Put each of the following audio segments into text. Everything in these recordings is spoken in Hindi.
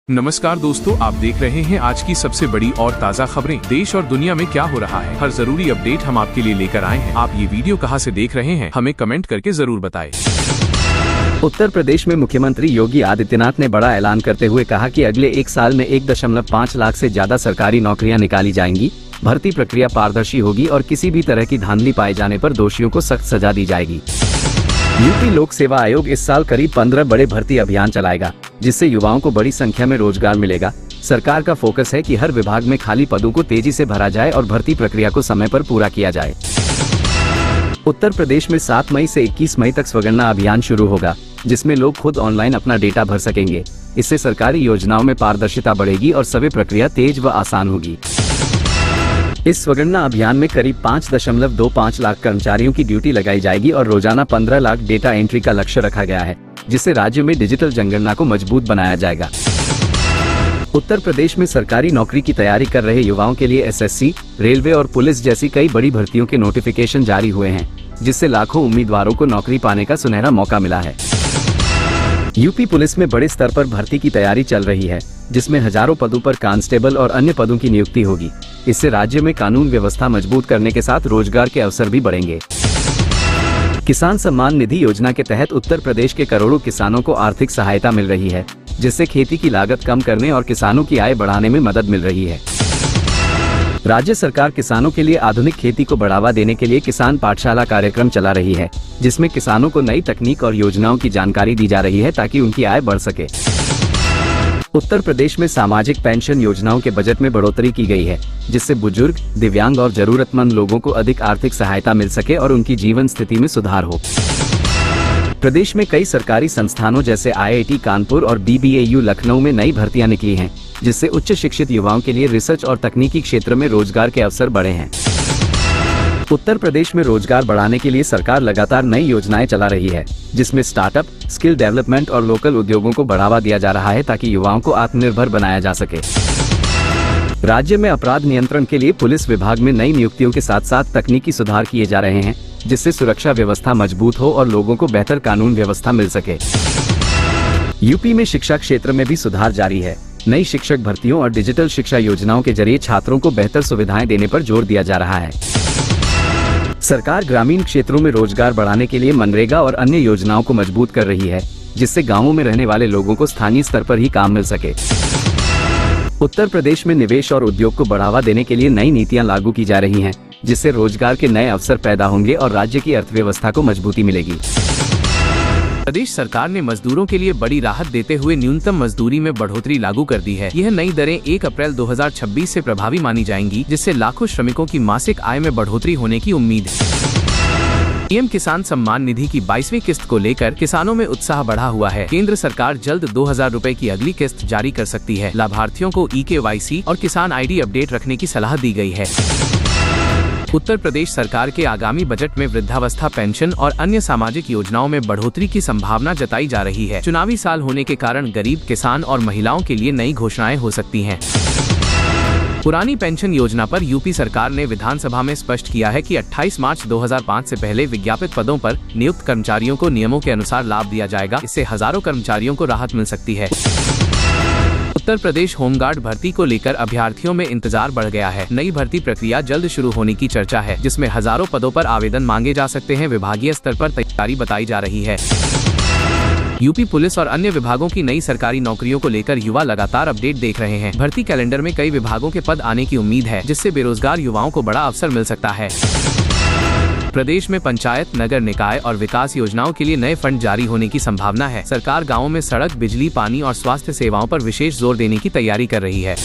नमस्कार दोस्तों, आप देख रहे हैं आज की सबसे बड़ी और ताज़ा खबरें। देश और दुनिया में क्या हो रहा है, हर जरूरी अपडेट हम आपके लिए लेकर आए हैं। आप ये वीडियो कहां से देख रहे हैं, हमें कमेंट करके जरूर बताएं। उत्तर प्रदेश में मुख्यमंत्री योगी आदित्यनाथ ने बड़ा ऐलान करते हुए कहा कि अगले 1 साल में 1.5 लाख से ज्यादा सरकारी नौकरियां निकाली जाएंगी। भर्ती प्रक्रिया पारदर्शी होगी और किसी भी तरह की धांधली पाए जाने पर दोषियों को सख्त सजा दी जाएगी। यूपी लोक सेवा आयोग इस साल करीब 15 बड़े भर्ती अभियान चलाएगा, जिससे युवाओं को बड़ी संख्या में रोजगार मिलेगा। सरकार का फोकस है कि हर विभाग में खाली पदों को तेजी से भरा जाए और भर्ती प्रक्रिया को समय पर पूरा किया जाए। उत्तर प्रदेश में 7 मई से 21 मई तक स्वगणना अभियान शुरू होगा, जिसमें लोग खुद ऑनलाइन अपना डेटा भर सकेंगे। इससे सरकारी योजनाओं में पारदर्शिता बढ़ेगी और सभी प्रक्रिया तेज व आसान होगी। इस स्वगणना अभियान में करीब 5.25 लाख कर्मचारियों की ड्यूटी लगाई जाएगी और रोजाना 15 लाख डेटा एंट्री का लक्ष्य रखा गया है, जिससे राज्य में डिजिटल जनगणना को मजबूत बनाया जाएगा। उत्तर प्रदेश में सरकारी नौकरी की तैयारी कर रहे युवाओं के लिए एसएससी, रेलवे और पुलिस जैसी कई बड़ी भर्तियों के नोटिफिकेशन जारी हुए हैं, जिससे लाखों उम्मीदवारों को नौकरी पाने का सुनहरा मौका मिला है। यूपी पुलिस में बड़े स्तर पर भर्ती की तैयारी चल रही है, जिसमें हजारों पदों पर कांस्टेबल और अन्य पदों की नियुक्ति होगी। इससे राज्य में कानून व्यवस्था मजबूत करने के साथ रोजगार के अवसर भी बढ़ेंगे। किसान सम्मान निधि योजना के तहत उत्तर प्रदेश के करोड़ों किसानों को आर्थिक सहायता मिल रही है, जिससे खेती की लागत कम करने और किसानों की आय बढ़ाने में मदद मिल रही है। राज्य सरकार किसानों के लिए आधुनिक खेती को बढ़ावा देने के लिए किसान पाठशाला कार्यक्रम चला रही है, जिसमें किसानों को नई तकनीक और योजनाओं की जानकारी दी जा रही है ताकि उनकी आय बढ़ सके। उत्तर प्रदेश में सामाजिक पेंशन योजनाओं के बजट में बढ़ोतरी की गई है, जिससे बुजुर्ग, दिव्यांग और जरूरतमंद लोगों को अधिक आर्थिक सहायता मिल सके और उनकी जीवन स्थिति में सुधार हो। प्रदेश में कई सरकारी संस्थानों जैसे IIT कानपुर और BBAU लखनऊ में नई भर्तियां निकली हैं, जिससे उच्च शिक्षित युवाओं के लिए रिसर्च और तकनीकी क्षेत्र में रोजगार के अवसर बढ़े हैं। उत्तर प्रदेश में रोजगार बढ़ाने के लिए सरकार लगातार नई योजनाएं चला रही है, जिसमें स्टार्टअप, स्किल डेवलपमेंट और लोकल उद्योगों को बढ़ावा दिया जा रहा है ताकि युवाओं को आत्मनिर्भर बनाया जा सके। राज्य में अपराध नियंत्रण के लिए पुलिस विभाग में नई नियुक्तियों के साथ साथ तकनीकी सुधार किए जा रहे हैं, जिससे सुरक्षा व्यवस्था मजबूत हो और लोगों को बेहतर कानून व्यवस्था मिल सके। यूपी में शिक्षा क्षेत्र में भी सुधार जारी है। नई शिक्षक भर्तियों और डिजिटल शिक्षा योजनाओं के जरिए छात्रों को बेहतर सुविधाएं देने पर जोर दिया जा रहा है। सरकार ग्रामीण क्षेत्रों में रोजगार बढ़ाने के लिए मनरेगा और अन्य योजनाओं को मजबूत कर रही है, जिससे गांवों में रहने वाले लोगों को स्थानीय स्तर पर ही काम मिल सके। उत्तर प्रदेश में निवेश और उद्योग को बढ़ावा देने के लिए नई नीतियां लागू की जा रही हैं, जिससे रोजगार के नए अवसर पैदा होंगे और राज्य की अर्थव्यवस्था को मजबूती मिलेगी। प्रदेश सरकार ने मजदूरों के लिए बड़ी राहत देते हुए न्यूनतम मजदूरी में बढ़ोतरी लागू कर दी है। यह नई दरें 1 अप्रैल 2026 से प्रभावी मानी जाएंगी, जिससे लाखों श्रमिकों की मासिक आय में बढ़ोतरी होने की उम्मीद है। पीएम किसान सम्मान निधि की 22वीं किस्त को लेकर किसानों में उत्साह बढ़ा हुआ है। केंद्र सरकार जल्द 2000 रुपए की अगली किस्त जारी कर सकती है। लाभार्थियों को eKYC और किसान ID अपडेट रखने की सलाह दी गई है। उत्तर प्रदेश सरकार के आगामी बजट में वृद्धावस्था पेंशन और अन्य सामाजिक योजनाओं में बढ़ोतरी की संभावना जताई जा रही है। चुनावी साल होने के कारण गरीब, किसान और महिलाओं के लिए नई घोषणाएं हो सकती हैं। पुरानी पेंशन योजना पर यूपी सरकार ने विधानसभा में स्पष्ट किया है कि 28 मार्च 2005 से पहले विज्ञापित पदों पर नियुक्त कर्मचारियों को नियमों के अनुसार लाभ दिया जाएगा। इससे हजारों कर्मचारियों को राहत मिल सकती है। उत्तर प्रदेश होमगार्ड भर्ती को लेकर अभ्यर्थियों में इंतजार बढ़ गया है। नई भर्ती प्रक्रिया जल्द शुरू होने की चर्चा है, जिसमें हजारों पदों पर आवेदन मांगे जा सकते हैं। विभागीय स्तर पर तैयारी बताई जा रही है। यूपी पुलिस और अन्य विभागों की नई सरकारी नौकरियों को लेकर युवा लगातार अपडेट देख रहे हैं। भर्ती कैलेंडर में कई विभागों के पद आने की उम्मीद है, जिससे बेरोजगार युवाओं को बड़ा अवसर मिल सकता है। प्रदेश में पंचायत, नगर निकाय और विकास योजनाओं के लिए नए फंड जारी होने की संभावना है। सरकार गांवों में सड़क, बिजली, पानी और स्वास्थ्य सेवाओं पर विशेष जोर देने की तैयारी कर रही है।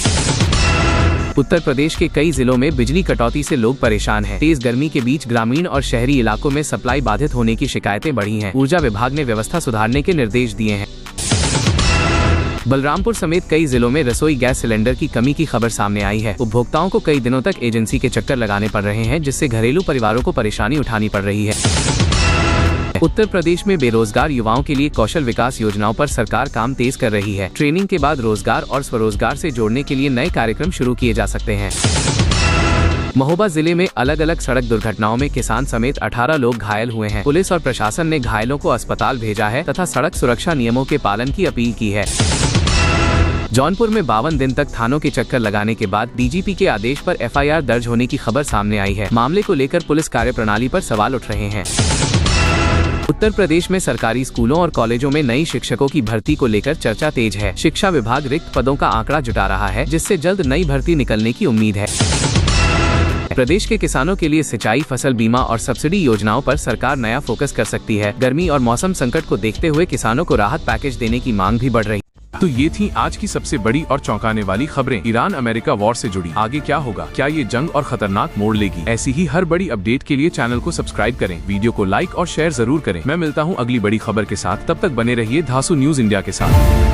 उत्तर प्रदेश के कई जिलों में बिजली कटौती से लोग परेशान हैं। तेज गर्मी के बीच ग्रामीण और शहरी इलाकों में सप्लाई बाधित होने की शिकायतें बढ़ी हैं। ऊर्जा विभाग ने व्यवस्था सुधारने के निर्देश दिए हैं। बलरामपुर समेत कई जिलों में रसोई गैस सिलेंडर की कमी की खबर सामने आई है। उपभोक्ताओं को कई दिनों तक एजेंसी के चक्कर लगाने पड़ रहे हैं, जिससे घरेलू परिवारों को परेशानी उठानी पड़ रही है। उत्तर प्रदेश में बेरोजगार युवाओं के लिए कौशल विकास योजनाओं पर सरकार काम तेज कर रही है। ट्रेनिंग के बाद रोजगार और स्वरोजगार से जोड़ने के लिए नए कार्यक्रम शुरू किए जा सकते हैं। महोबा जिले में अलग अलग सड़क दुर्घटनाओं में किसान समेत 18 लोग घायल हुए हैं। पुलिस और प्रशासन ने घायलों को अस्पताल भेजा है तथा सड़क सुरक्षा नियमों के पालन की अपील की है। जौनपुर में 52 दिन तक थानों के चक्कर लगाने के बाद डीजीपी के आदेश पर एफआईआर दर्ज होने की खबर सामने आई है। मामले को लेकर पुलिस कार्यप्रणाली पर सवाल उठ रहे हैं। उत्तर प्रदेश में सरकारी स्कूलों और कॉलेजों में नई शिक्षकों की भर्ती को लेकर चर्चा तेज है। शिक्षा विभाग रिक्त पदों का आंकड़ा जुटा रहा है, जिससे जल्द नई भर्ती निकलने की उम्मीद है। प्रदेश के किसानों के लिए सिंचाई, फसल बीमा और सब्सिडी योजनाओं पर सरकार नया फोकस कर सकती है। गर्मी और मौसम संकट को देखते हुए किसानों को राहत पैकेज देने की मांग भी बढ़ रही है। तो ये थी आज की सबसे बड़ी और चौंकाने वाली खबरें ईरान अमेरिका वॉर से जुड़ी। आगे क्या होगा, क्या ये जंग और खतरनाक मोड़ लेगी? ऐसी ही हर बड़ी अपडेट के लिए चैनल को सब्सक्राइब करें, वीडियो को लाइक और शेयर जरूर करें। मैं मिलता हूँ अगली बड़ी खबर के साथ, तब तक बने रहिए धासु न्यूज इंडिया के साथ।